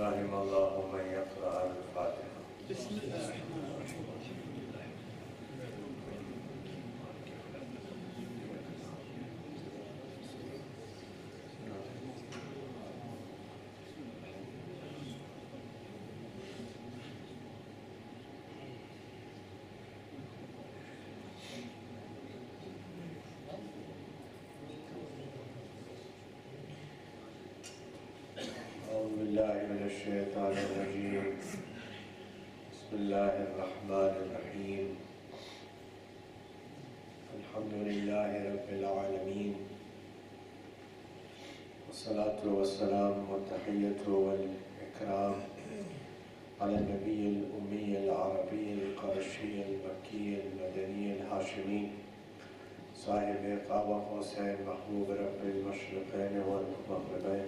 رحم الله من يقرأ الفاتحة. بسم الله الرحمن الرحيم. أعوذ بالله من الشيطان الرجيم. بسم الله الرحمن الرحيم. الحمد لله رب العالمين، والصلاة والسلام والتحية والإكرام على النبي الأمي العربي القرشي المكي المدني الهاشمي صاحب قاب قوسين محبوب رب المشرقين والمغربين،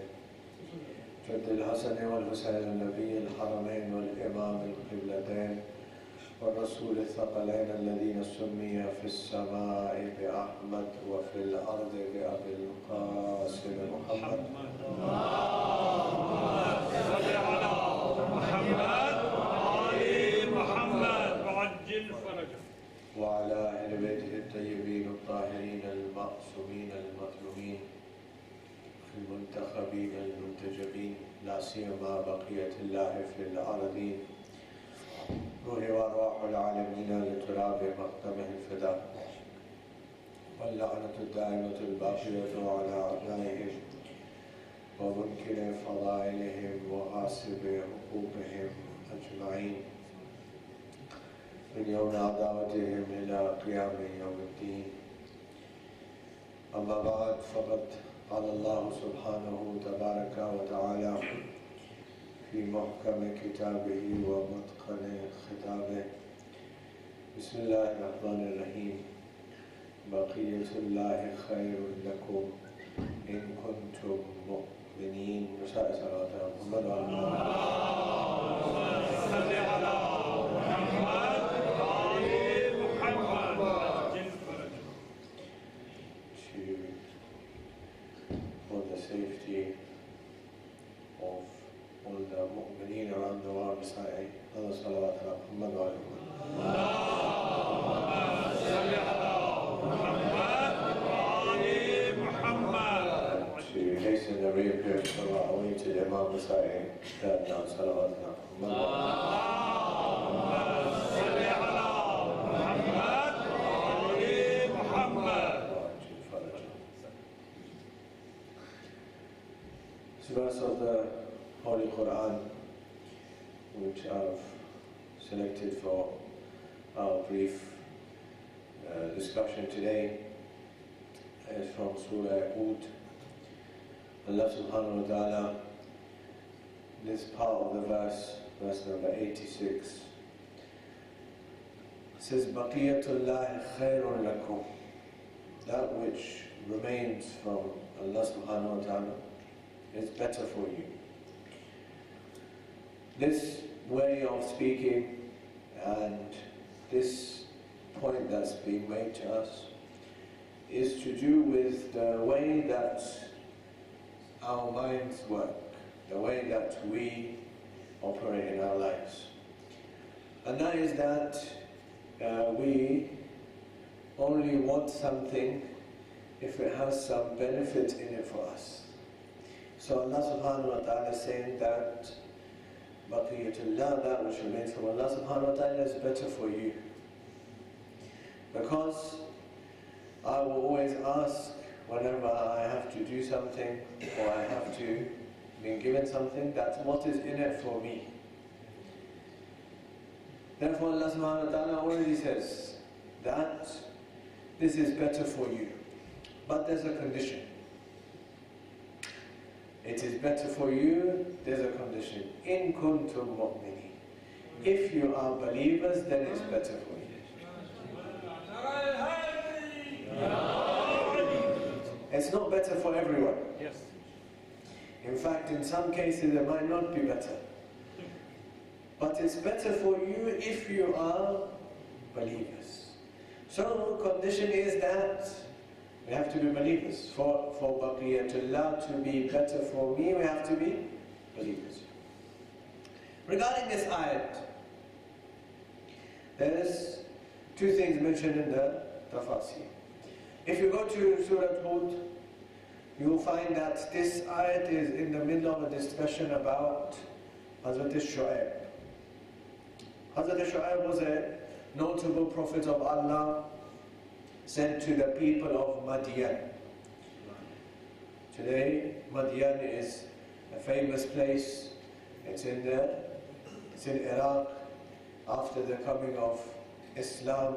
جد الحسن والحسين النبي الحرمين والإمام القبلتين والرسول الثقلين الذين سمي في السماء بأحمد وفي الأرض بأبي القاسم محمد. صل على محمد وآل محمد وعجل فرجه. وعلى أهل بيته الطيبين الطاهرين المعصومين المظلومين المنتخبين المنتجبين، لا سيما بقية الله في الأرضين، روح وأرواح العالمين لتراب مقدمه الفداء، واللعنة الدائمة الباقية على أعدائهم ومنكر فضائلهم وغاصب حقوقهم أجمعين من يوم عداوتهم إلى قيام يوم الدين. أما بعد، فقد قال الله سبحانه تبارك وتعالى في محكم كتابه ومتقن خطابه: بسم الله الرحمن الرحيم. بقية الله خير لكم إن كنتم مؤمنين. وسائر صلوات محمد وعلى آله. صل على محمد وآل محمد وعجل فرجه. For the safety of all the mu'mineen around the world, recite Allah salawat ala Muhammad wa ala Muhammad. To hasten the reappearance of our awaited Imam reciting third now salawat ala Muhammad. This verse of the Holy Quran, which I've selected for our brief discussion today, is from Surah Hud. Allah subhanahu wa ta'ala, this part of the verse, verse number 86, says, Baqiyatullahi khayrun lakum. That which remains from Allah subhanahu wa ta'ala is better for you. This way of speaking and this point that's being made to us is to do with the way that our minds work, the way that we operate in our lives. And that is that we only want something if it has some benefit in it for us. So Allah subhanahu wa ta'ala is saying that Baqiyatullah, that which remains from Allah subhanahu wa ta'ala, is better for you. Because I will always ask whenever I have to do something or I have to be given something, that's what is in it for me. Therefore Allah subhanahu wa ta'ala already says that this is better for you. But there's a condition. It is better for you, there's a condition. In kuntum mu'minin. If you are believers, then it's better for you. It's not better for everyone. Yes. In fact, in some cases it might not be better. But it's better for you if you are believers. So the condition is that we have to be believers. For Baqiyatullah to be better for me, we have to be believers. Regarding this ayat, there's two things mentioned in the tafsir. If you go to Surah Hud, you will find that this ayat is in the middle of a discussion about Hazrat Shu'aib. Hazrat Shu'aib was a notable prophet of Allah sent to the people of Madian. Today, Madian is a famous place. It's in Iraq. After the coming of Islam,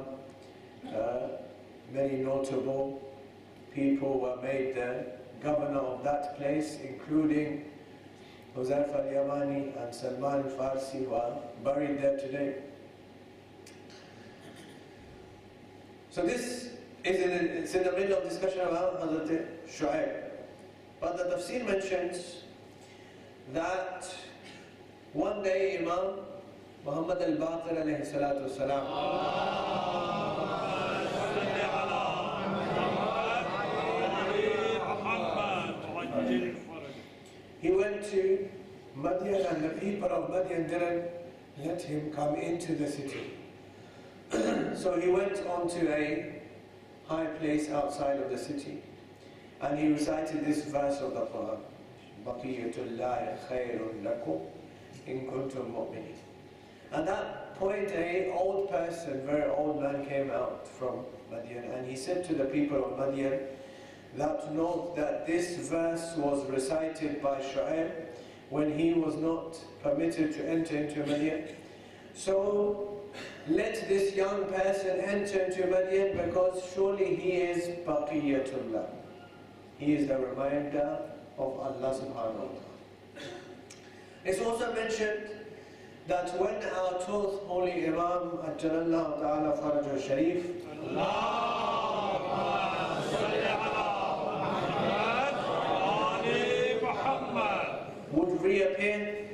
many notable people were made the governor of that place, including Zafar and Salman al-Farsi, who are buried there today. So this is in the middle of discussion about Hazrat Shu'aib. But the tafsir mentions that one day Imam Muhammad al-Baqir alayhi salatu wasalam, he went to Madian, and the people of Madian didn't let him come into the city. So he went onto a high place outside of the city, and he recited this verse of the Quran, Baqiyatullahi khayrun lakum in kuntum mu'minin. At that point, an old person, very old man, came out from Madian, and he said to the people of Madian, that note that this verse was recited by Shu'aib when he was not permitted to enter into Madian. So let this young person enter into Madian, because surely he is Baqiyatullah. He is the reminder of Allah subhanahu wa ta'ala. It's also mentioned that when our 12th holy Imam Ajjalallahu Ta'ala Farajul Sharif would reappear,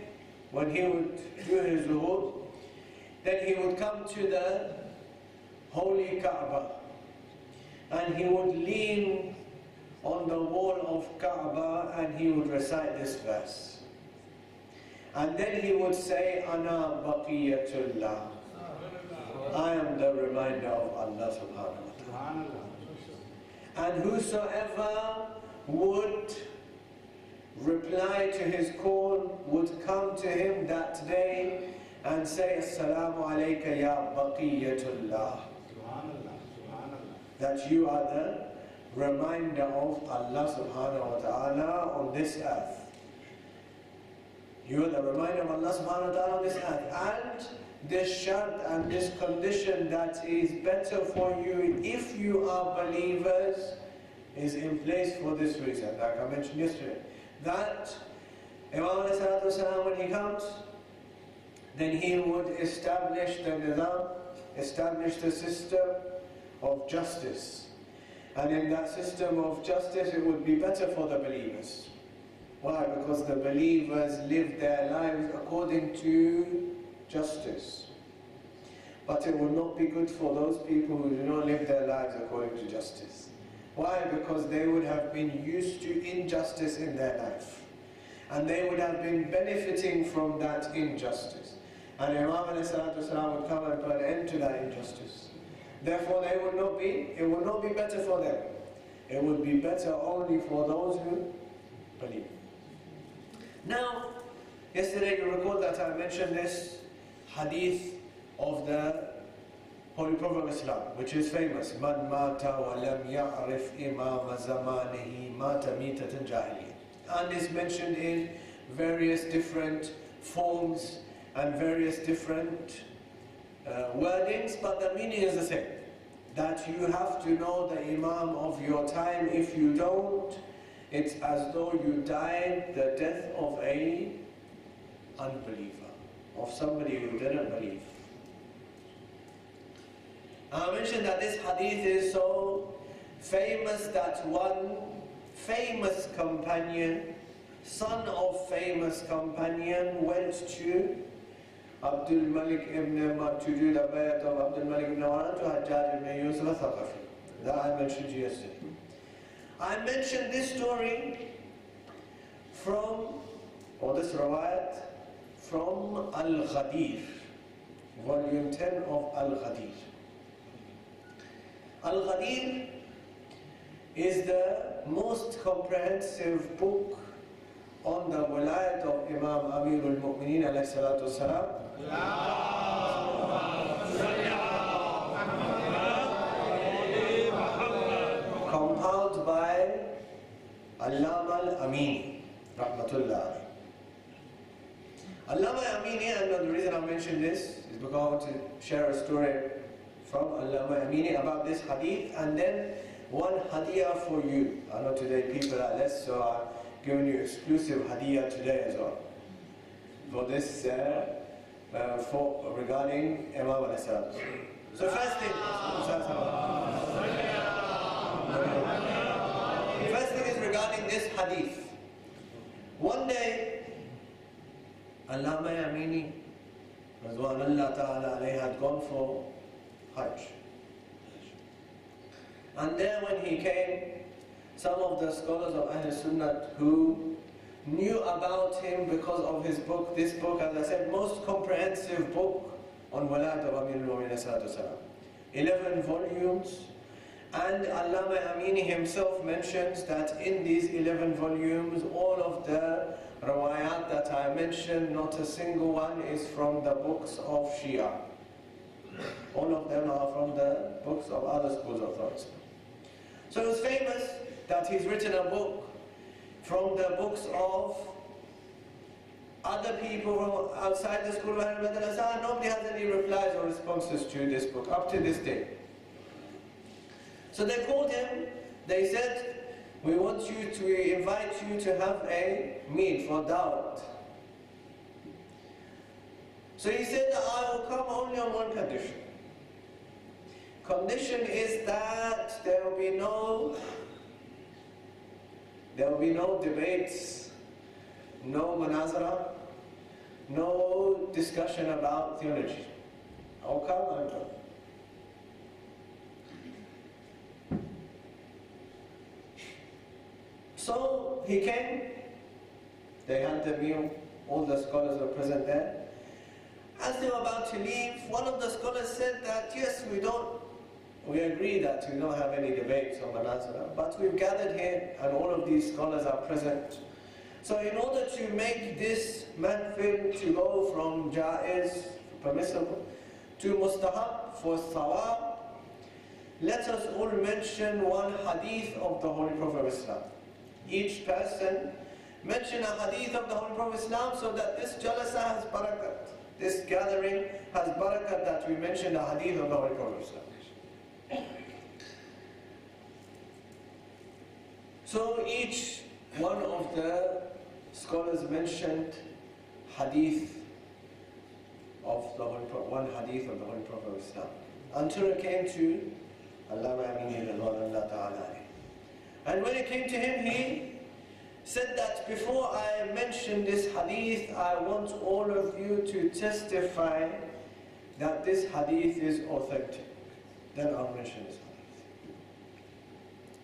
when he would do his zuhud, then he would come to the holy Kaaba, and he would lean on the wall of Kaaba, and he would recite this verse. And then he would say, Ana Baqiyatullah. I am the reminder of Allah subhanahu wa ta'ala. And whosoever would reply to his call would come to him that day and say, Assalamu alayka ya Baqiyatullah. That you are the reminder of Allah subhanahu wa ta'ala on this earth. You are the reminder of Allah subhanahu wa ta'ala on this earth. And this shart and this condition that is better for you if you are believers is in place for this reason, like I mentioned yesterday. That Imam ﷺ, when he comes, then he would establish the nizam, establish the system of justice. And in that system of justice, it would be better for the believers. Why? Because the believers live their lives according to justice. But it will not be good for those people who do not live their lives according to justice. Why? Because they would have been used to injustice in their life. And they would have been benefiting from that injustice. And Imam ﷺ would come and put an end to that injustice. Therefore, it would not be better for them. It would be better only for those who believe. Now, yesterday you recall that I mentioned this hadith of the Holy Prophet of Islam, which is famous. Man mata wa lam ya'rif imam zamanihi mata mitatan jahiliyyah. And is mentioned in various different forms and various different wordings, but the meaning is the same. That you have to know the imam of your time. If you don't, it's as though you died the death of an unbeliever, of somebody who didn't believe. I mentioned that this hadith is so famous that one famous companion, son of famous companion, went to Abdul Malik ibn to do the bayat of Abdul Malik ibn Marwan to Hajjaj ibn Yusuf al-Thaqafi. That I mentioned yesterday. I mentioned this story from, or this riwayat, from Al-Ghadir, volume 10 of Al-Ghadir. Al-Ghadir is the most comprehensive book on the wilayat of Imam Amirul Mu'mineen alayhi salatu wasalam, compiled by Allama al-Amini, rahmatullah. Allama al-Amini, and the reason I mention this is because I want to share a story from Allama al-Amini about this hadith, and then one hadiyah for you. I know today people are less, so I'm giving you exclusive hadiyah today as well for this regarding Imam al-Islam. So first thing is regarding this hadith. One day, Allama al-Amini Ridwanullah ta'ala alayhi had gone for Hajj. And there when he came, some of the scholars of Ahl Sunnah who knew about him because of his book, this book, as I said, most comprehensive book on Walayat of Amirul Mu'mineen, 11 volumes, and Allama Amini himself mentions that in these 11 volumes, all of the rawayat that I mentioned, not a single one is from the books of Shia. All of them are from the books of other schools of thought. So it's famous that he's written a book from the books of other people from outside the school of Ahl Madrasa. Nobody has any replies or responses to this book up to this day. So they called him, they said, we invite you to have a meet for da'wat. So he said that I will come only on one condition. Condition is that there will be no debates, no munazara, no discussion about theology. I'll come and come. So he came, they had the meal, all the scholars were present there. As they were about to leave, one of the scholars said that yes, we agree that we don't have any debates on Manazara, but we've gathered here and all of these scholars are present. So in order to make this mahfil to go from jaiz, permissible, to mustahab, for thawab, let us all mention one hadith of the Holy Prophet of Islam. Each person mention a hadith of the Holy Prophet of Islam so that this jalasa has barakat. This gathering has barakat that we mention a hadith of the Holy Prophet of Islam. So each one of the scholars mentioned hadith of the Holy Prophet, one hadith of the Holy Prophet of Islam, until it came to Allama Amini Ridwanullah ta'ala. And when it came to him, he said that before I mention this hadith, I want all of you to testify that this hadith is authentic. Then I'll mention this hadith.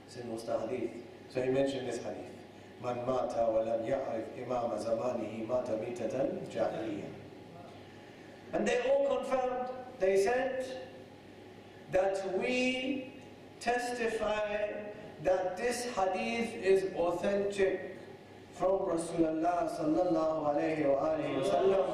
It's in Musta hadith. So he mentioned this hadith. Man mata wa lam ya'rif imam zamanihi mata mitatan jahiliyyah. And they all confirmed, they said that we testify that this hadith is authentic from Rasulullah sallallahu alayhi wa alihi wa sallam.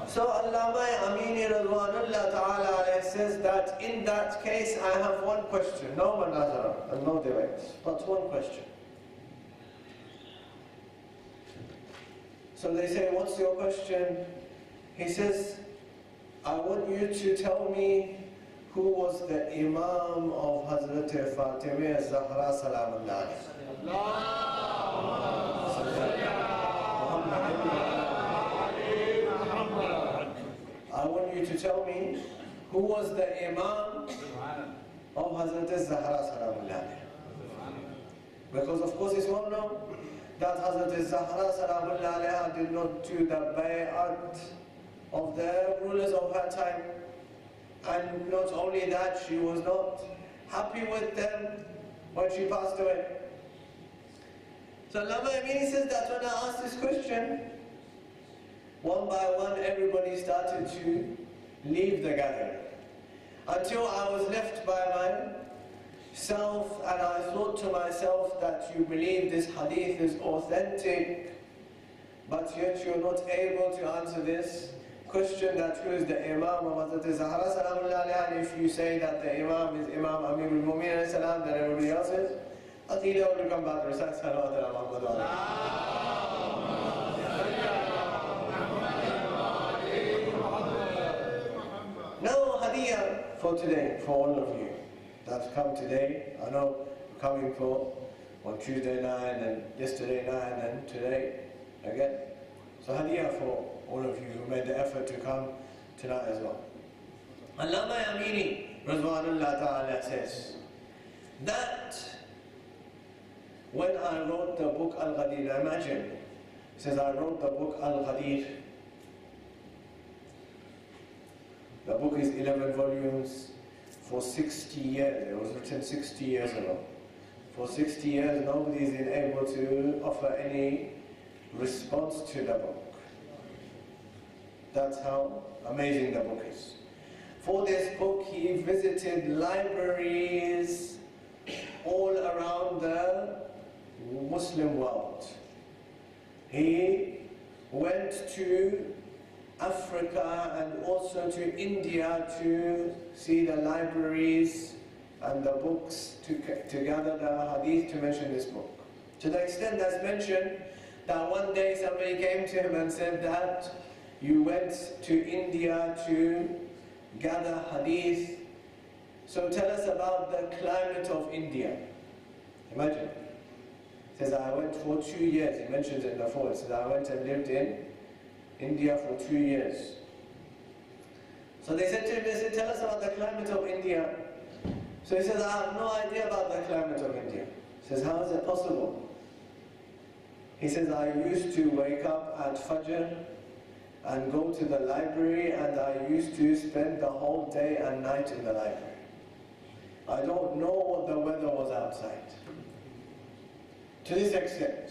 So Allama Amini Ridwanullah ta'ala says that in that case I have one question, no manazara and no debates, but one question. So they say, what's your question? He says, I want you to tell me who was the Imam of Hazrat Fatimah Zahra Salamullah. I want you to tell me who was the Imam of Hazrat Zahra Salamullah. Because of course it's well known that Hazrat Zahra Salamullah did not do the bay'at of the rulers of her time, and not only that, she was not happy with them when she passed away. So Allama Amini says that when I asked this question, one by one everybody started to leave the gathering, until I was left by myself, and I thought to myself that you believe this hadith is authentic, but yet you're not able to answer this question, that who is the Imam of Hazrat Zahra salamullah alayha, and if you say that the Imam is Imam Amir al-Mu'minin alayhi salam, then everybody else is. I think that will come back to recite salawat ala Muhammad wa ala. Now hadiyah for today, for all of you that's come today. I know you're coming for on Tuesday night, and yesterday night, and today again. So hadiyah for all of you who made the effort to come tonight as well. Allama Amini Rizwanullah Ta'ala says that when I wrote the book Al-Ghadir, imagine, he says I wrote the book Al-Ghadir. The book is 11 volumes for 60 years. It was written 60 years ago. For 60 years nobody has been able to offer any response to the book. That's how amazing the book is. For this book, he visited libraries all around the Muslim world. He went to Africa and also to India to see the libraries and the books to gather the hadith to mention this book. To the extent that's mentioned that one day somebody came to him and said that you went to India to gather hadith, so tell us about the climate of India. Imagine. He says, I went for 2 years. He mentions it in the fall. He says, I went and lived in India for 2 years. So they said to him, they said, tell us about the climate of India. So he says, I have no idea about the climate of India. He says, how is it possible? He says, I used to wake up at Fajr and go to the library, and I used to spend the whole day and night in the library. I don't know what the weather was outside. To this extent.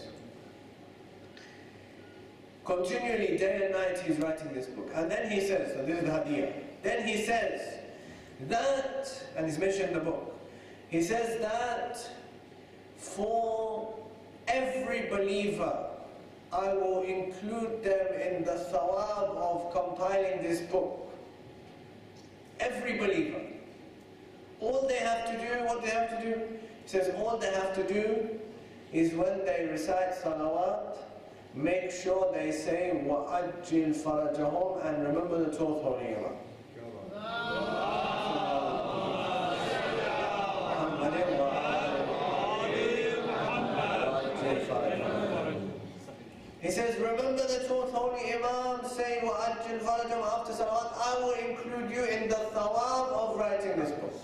Continually, day and night, he's writing this book. And then he says, so this is the hadiyah. Then he says that, and he's mentioned the book, he says that for every believer, I will include them in the thawab of compiling this book. Every believer. All they have to do, what they have to do? He says all they have to do is when they recite salawat, make sure they say وَأَجِّلْ فَرَجَهُمْ, and remember the 12th holy Imam. He says, remember the 12th holy Imam, say وَأَجِّلْ فَرَجَهُمْ after salawat, I will include you in the thawab of writing this book.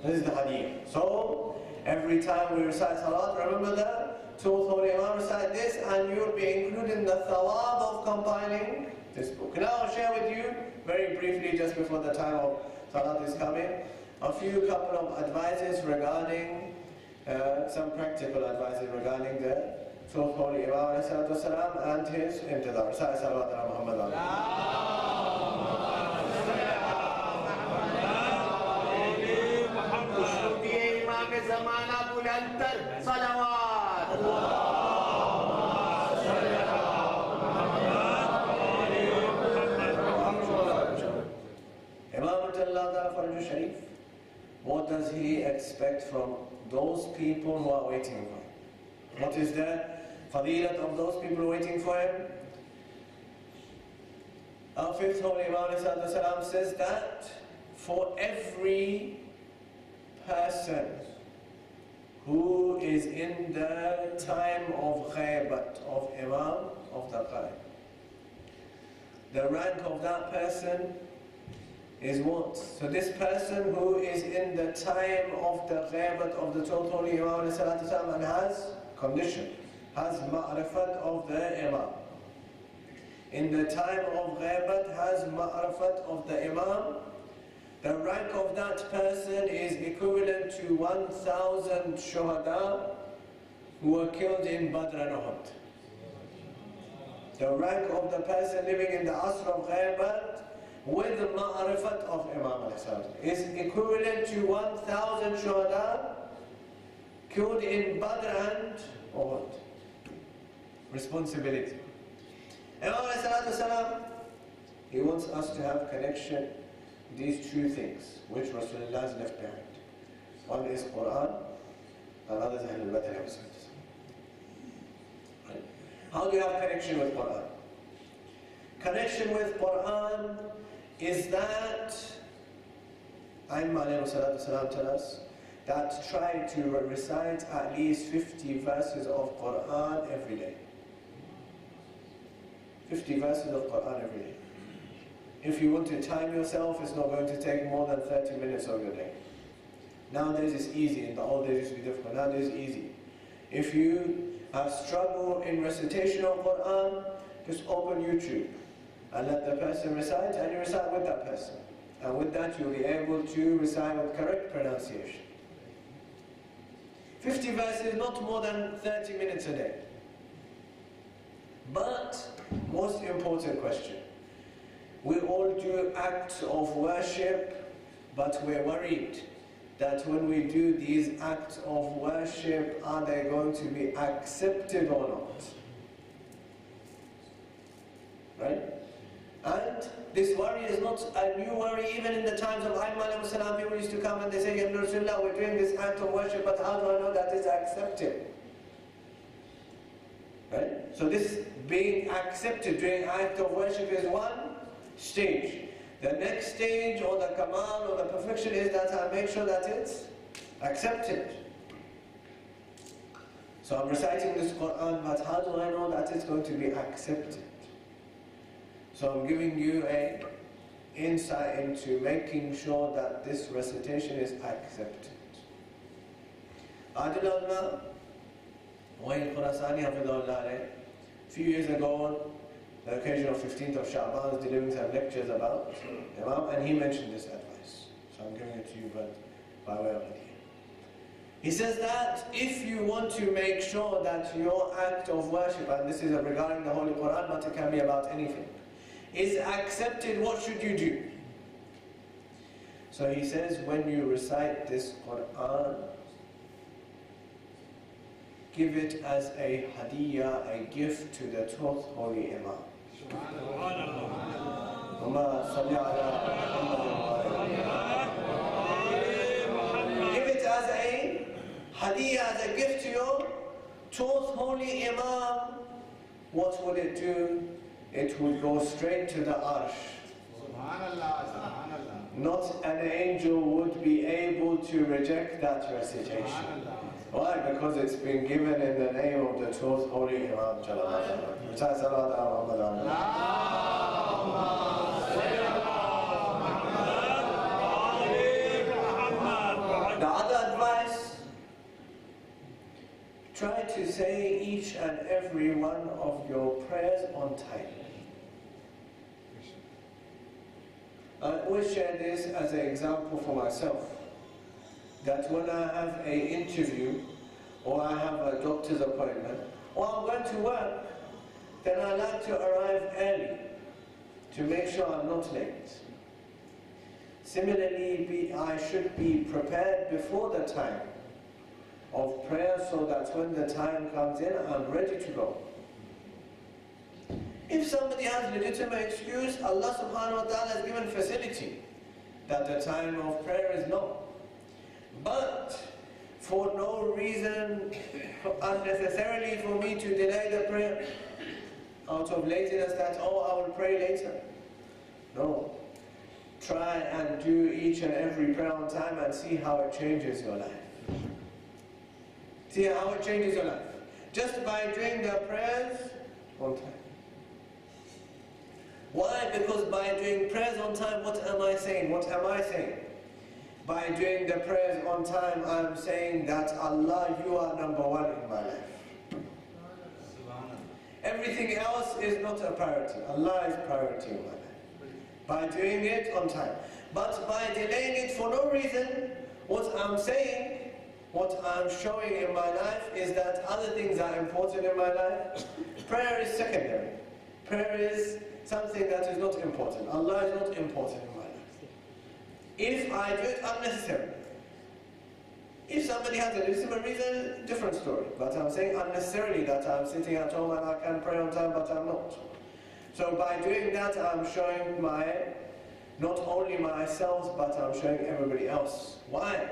This is the hadith. So, every time we recite salat, remember the 12th holy Imam, recite this, and you will be included in the thawab of compiling this book. Now I'll share with you, very briefly, just before the time of salat is coming, a couple of advices regarding, some practical advices regarding the 12th holy Imam and his intidar. Recite salawat ala Muhammad. What does he expect from those people who are waiting for him? What is the fadilat of those people waiting for him? Our 5th holy Imam says that for every person who is in the time of ghaibat, of Imam, of the Qari, the rank of that person is what? So this person who is in the time of the ghaibat of the 12th holy Imam and has condition, has ma'rifat of the Imam. In the time of ghaibat has ma'rifat of the Imam. The rank of that person is equivalent to 1,000 shuhada who were killed in Badr and Uhud. The rank of the person living in the Asr of Ghaibat with the Ma'arifat of Imam is equivalent to 1,000 shuhada killed in Badr and Uhud. Responsibility. Imam he wants us to have connection with these two things which Rasulullah has left behind. One is Quran, and another is Ahlul Badr. Right? How do you have connection with Quran? Connection with Quran is that IMI Hussainia tell us that try to recite at least 50 verses of Quran every day. 50 verses of Quran every day. If you want to time yourself, it's not going to take more than 30 minutes of your day. Nowadays it's easy. In the old days it used to be difficult. Nowadays it's easy. If you have struggle in recitation of Quran, just open YouTube and let the person recite, and you recite with that person. And with that you'll be able to recite with correct pronunciation. 50 verses, not more than 30 minutes a day. But, most important question. We all do acts of worship, but we're worried that when we do these acts of worship, are they going to be accepted or not? Right? And this worry is not a new worry. Even in the times of IMI Hussainia, people used to come and they say, Ya Rasulullah, we're doing this act of worship, but how do I know that it's accepted? Right? So this being accepted, doing act of worship is one stage. The next stage, or the kamal, or the perfection, is that I make sure that it's accepted. So I'm reciting this Quran, but how do I know that it's going to be accepted? So I'm giving you an insight into making sure that this recitation is accepted. Adil Ulama, Wayne Khurasani Hafidhullah, a few years ago, the occasion of 15th of Sha'ban, was delivering some lectures about Imam, and he mentioned this advice. So I'm giving it to you, but by way of idea. He says that if you want to make sure that your act of worship, and this is regarding the Holy Quran, but it can be about anything, is accepted, what should you do? So he says, when you recite this Quran, give it as a hadiyah, a gift to the 12th Holy Imam. Give it as a hadiyah, as a gift to your 12th Holy Imam. What will it do? It will go straight to the arsh. Not an angel would be able to reject that recitation. Why? Because it's been given in the name of the 12th Holy Imam. The other advice, try to say each and every one of your prayers on time. I always share this as an example for myself, that when I have an interview, or I have a doctor's appointment, or I'm going to work, then I like to arrive early to make sure I'm not late. Similarly, I should be prepared before the time of prayer so that when the time comes in, I'm ready to go. If somebody has legitimate excuse, Allah subhanahu wa ta'ala has given facility that the time of prayer is known. But for no reason unnecessarily for me to delay the prayer out of laziness, that, oh, I will pray later. No. Try and do each and every prayer on time and see how it changes your life. See how it changes your life. Just by doing the prayers on time. Why? Because by doing prayers on time, what am I saying? What am I saying? By doing the prayers on time, I am saying that Allah, you are number one in my life. Everything else is not a priority. Allah is priority in my life. By doing it on time. But by delaying it for no reason, what I'm saying what I'm showing in my life is that other things are important in my life. Prayer is secondary. Prayer is something that is not important. Allah is not important in my life. If I do it unnecessarily, if somebody has a legitimate reason, different story. But I'm saying unnecessarily that I'm sitting at home and I can pray on time, but I'm not. So by doing that, I'm showing not only myself, but I'm showing everybody else. Why?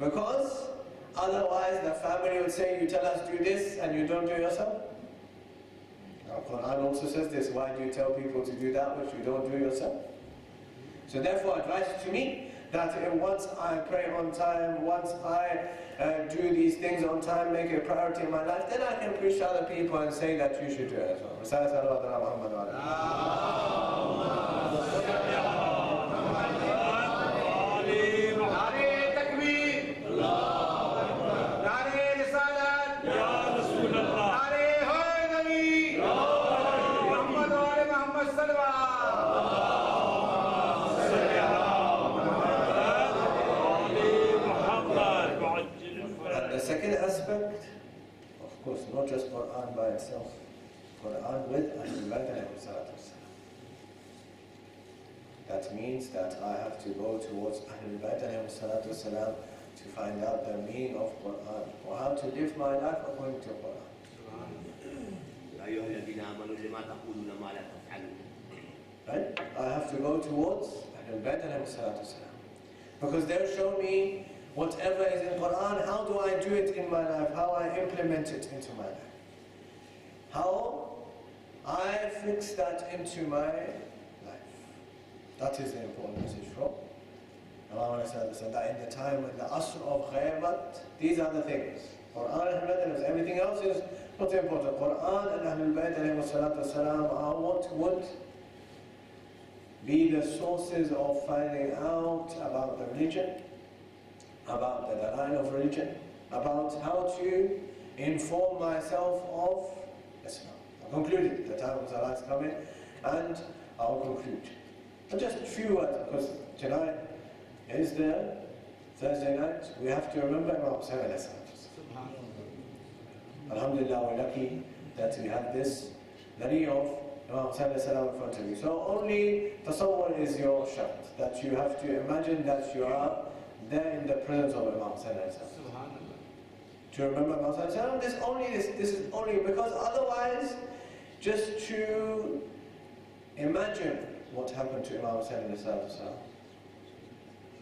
Because otherwise the family would say, you tell us do this and you don't do yourself. The Quran also says this, why do you tell people to do that which you don't do yourself? So therefore advice to me, that once I pray on time, once I do these things on time, make it a priority in my life, then I can preach to other people and say that you should do it as well. Second aspect, of course, not just Quran by itself, Quran with Ahlul-Bayt. That means that I have to go towards Ahlul-Bayt to find out the meaning of Quran, or how to live my life according to Quran. Right? I have to go towards Ahlul-Bayt because they'll show me whatever is in Quran, how do I do it in my life, how I implement it into my life, how I fix that into my life. That is the important message from Allah. That in the time, in the asr of ghaybat, these are the things. Quran and Ahlul Bayt, everything else is not important. Quran and Ahlul Bayt are what would be the sources of finding out about the religion, about the line of religion, about how to inform myself of Islam. I'll conclude. The time of Salah is coming, and I'll conclude. And just a few words, because tonight is the Thursday night. We have to remember Imam Hussainia. Alhamdulillah, we're lucky that we have this Nari of Imam Hussainia in front of you. So only tasawwur is your shart, that you have to imagine that you are there in the presence of Imam Hussainia. To remember Imam Hussainia, this is only because otherwise, just to imagine what happened to Imam Hussainia,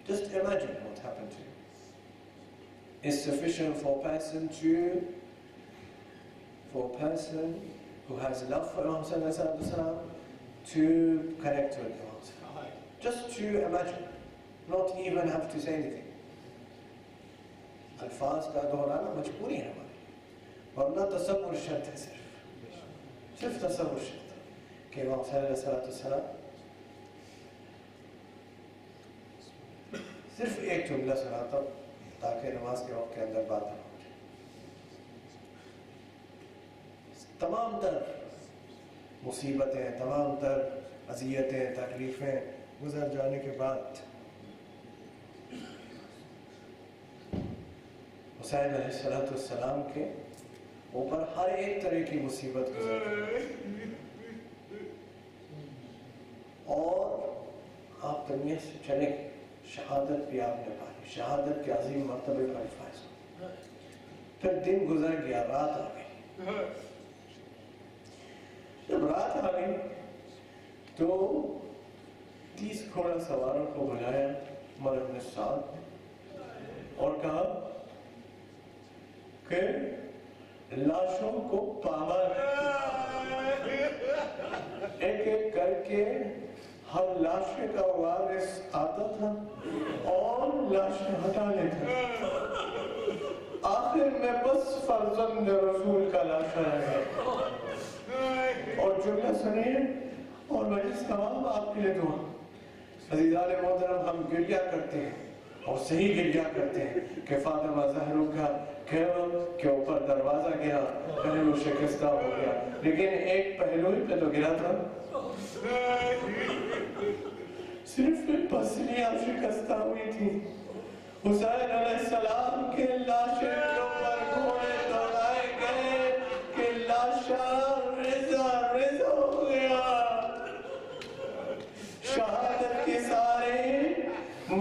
just imagine what happened to him, is sufficient for a person who has love for Imam Hussainia to connect with Imam Hussainia. Just to imagine. Not even have to say anything. अल्फाज का दोहराना मजबूरी है हमारी, वरना तसव्वुर शर्त है, सिर्फ तसव्वुर शर्त है कि इमाम सल्लल्लाहु सिर्फ एक जुमला सुनाता हूँ ताकि नमाज के वक्त के अंदर बात हो जाए। तमाम तर मुसीबतें, तमाम तर अज़ियतें, तकलीफ़ें गुजर जाने के बाद हुसैन अलैहिस्सलाम के ऊपर हर एक तरह की मुसीबत गुजर और आप दुनिया से चले, शहादत भी आपने पाई, शहादत के अजीम मर्तबे पर फायज हो। फिर दिन गुजर गया, रात आ गई। जब रात आ गई तो 30 घोड़ा सवारों को बुलाया उमर इब्न साद और कहा कि लाशों को पावर एक एक करके हर लाश का वारिस आता था और लाशें हटा लेता। आखिर में बस फर्जंद रसूल का लाश रह गया। और जुमला सुनिए और मजलिस तमाम आपके लिए दुआ। अज़ीज़ान मोहतरम, हम गिरिया करते हैं और सही गिरिया करते हैं कि फातिमा ज़हरा का के ऊपर दरवाजा गिरा, पहलू शिकस्ता हो गया, लेकिन एक पहलू ही पे तो गिरा था, सिर्फ पसलियां शिकस्ता हुई थी हुसैन अलैहिस्सलाम के लाशे के ऊपर घोड़े दौड़ाए गए कि लाशा रिजा रिजा हो गया। शहादत की सारी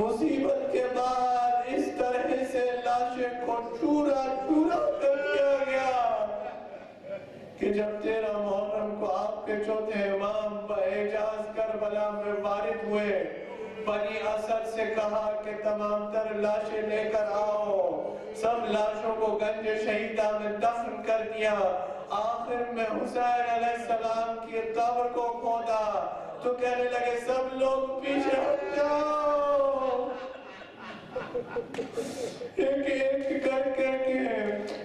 मुसीबत के बाद इस तरह से लाशे को चूरा चूरा कर दिया गया कि जब 13 मुहर्रम को आपके चौथे इमाम बएजाज करबला में वारिद हुए, बनी असद से कहा कि तमाम तर लाशें लेकर आओ। सब लाशों को गंज शहीदा में दफन कर दिया। आखिर में हुसैन अलैहिस्सलाम की कब्र को खोदा तो कहने लगे सब लोग पीछे हट जाओ। एक एक करके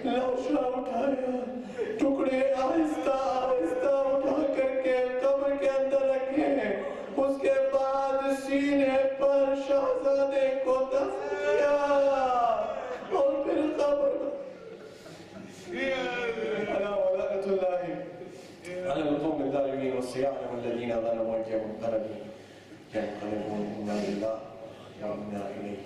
लाशा उठाया, टुकड़े आहिस्ता आहिस्ता उठा करके कब्र के अंदर रखे। उसके बाद सीने पर शहजादे को दफन किया और फिर कब्र على القوم الظالمين والصياعة والذين ظلموا الجبن قلبين ينقلبون إنا لله وإنا إليه